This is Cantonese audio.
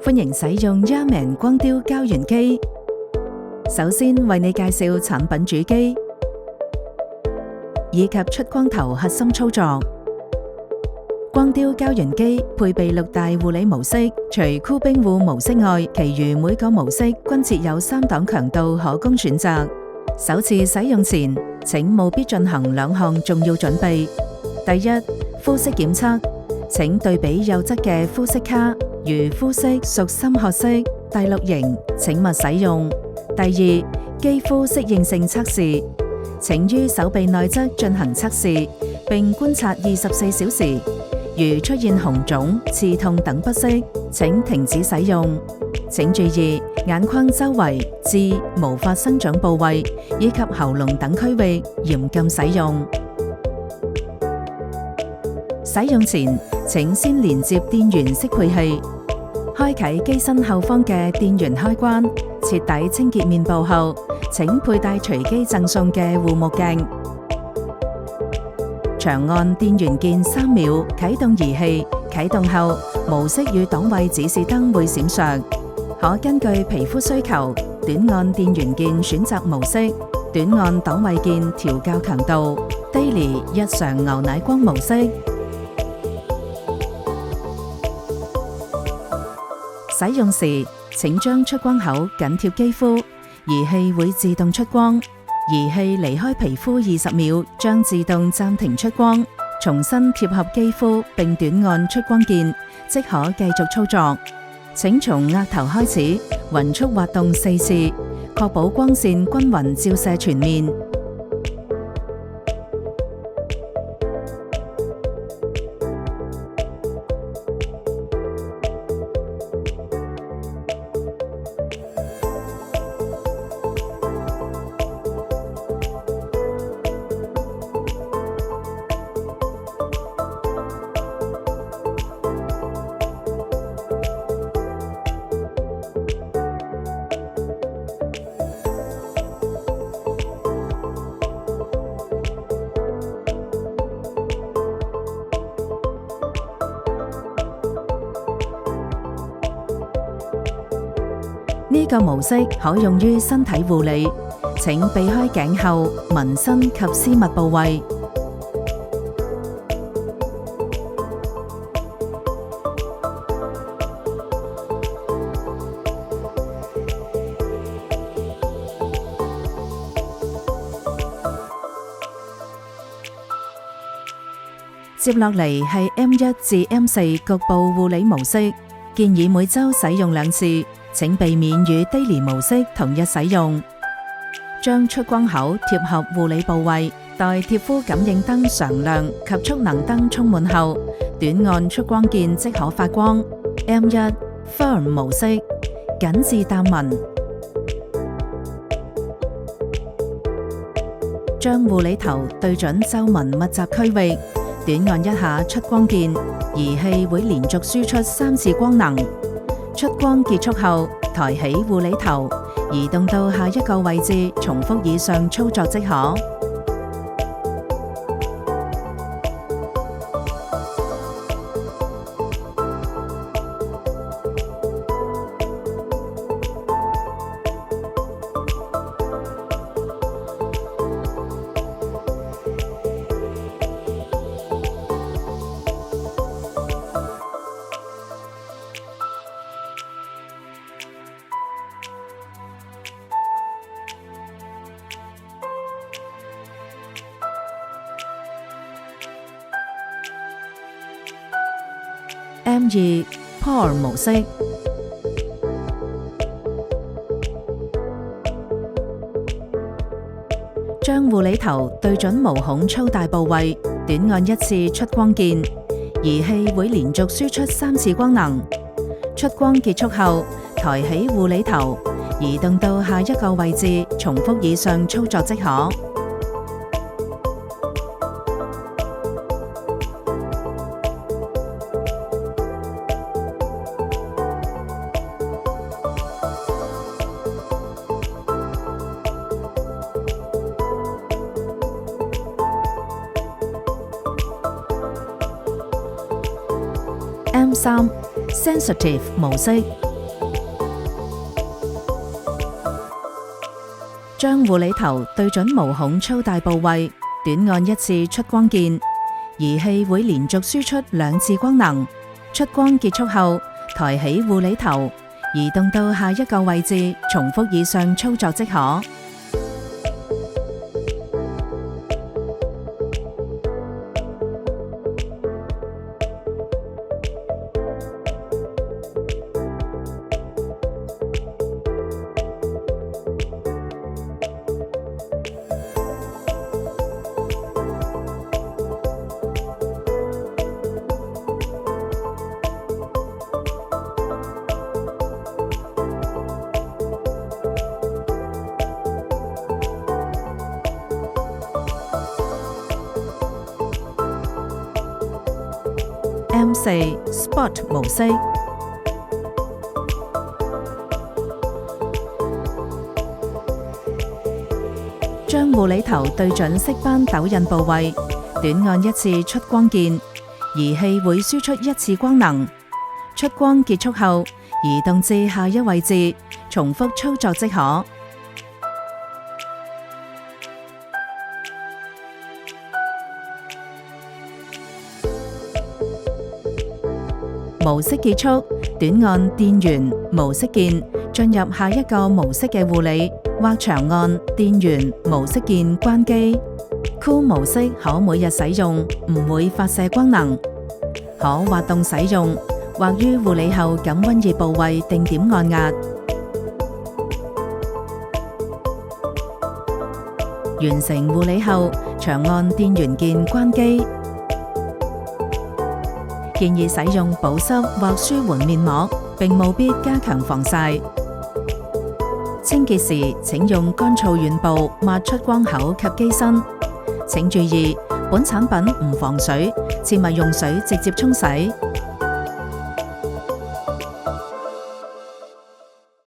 歡迎使用 Yaman 光雕膠原機。首先為你介紹產品主機以及出光頭核心操作。光雕膠原機配備6大護理模式，除酷冰護模式外，其餘每個模式均設有3檔強度可供選擇。首次使用前，請務必進行2項重要準備。第一，膚色檢測，請對比右側嘅膚色卡，如膚色屬深褐色、第6型，請勿使用。第二，肌膚適應性測試，請於手臂內側進行測試，並觀察24小時。如出現紅腫、刺痛等不適，請停止使用。請注意眼眶周圍至毛髮生長部位以及喉嚨等區域嚴禁使用。使用前，請先連接電源適配器，開啟機身後方嘅電源開關，徹底清潔面部後，請佩戴隨機贈送嘅護目鏡。長按電源鍵3秒啟動儀器，啟動後模式與檔位指示燈會閃爍。可根據皮膚需求，短按電源鍵選擇模式，短按檔位鍵調校強度。Daily 日常牛奶光模式。使用時，請將出光口緊貼肌膚，儀器會自動出光。儀器離開皮膚20秒，將自動暫停出光。重新貼合肌膚並短按出光鍵，即可繼續操作。請從額頭開始，勻速滑動4次，確保光線均勻照射全面。呢個模式可用於身體護理，請避開頸後、紋身及私密部位。接落嚟係 M1 至 M4 局部護理模式，建議每週使用2次。請避免與 Daily 模式同日使用。將出光口貼合護理部位，待貼膚感應燈常亮及速能燈充滿後，短按出光鍵即可發光。M1 Firm 模式，緊致淡紋。將護理頭對準皺紋密集區域，短按一下出光鍵，儀器會連續輸出3次光能。出光結束後，抬起護理頭，移動到下一個位置，重複以上操作即可。M2 Pore 模式，將護理頭對準毛孔粗大部位，短按1次出光鍵，儀器會連續輸出3次光能。出光結束後，抬起護理頭，移動到下一個位置，重複以上操作即可。M3 Sensitive 模式，將護理頭對準毛孔粗大部位，短按一次出光鍵，儀器會連續輸出2次光能。出光結束後，抬起護理頭，移動到下一個位置，重複以上操作即可。M4 Sport 模式，將護理頭對準色斑抖印部位，短按一次出光鍵，儀器會輸出1次光能。出光結束後，移動至下一位置，重複操作即可。模式結束，短按電源模式鍵進入下一個模式嘅護理，或長按電源模式鍵關機。Cool 模式可每日使用，唔會發射光能，可滑動使用，或於護理後感溫熱部位定點按壓。完成護理後，長按電源鍵關機。建議使用保濕或舒緩面膜，並務必加強防曬。清潔時請用乾燥軟布抹出光口及機身。請注意，本產品唔防水，切勿用水直接沖洗。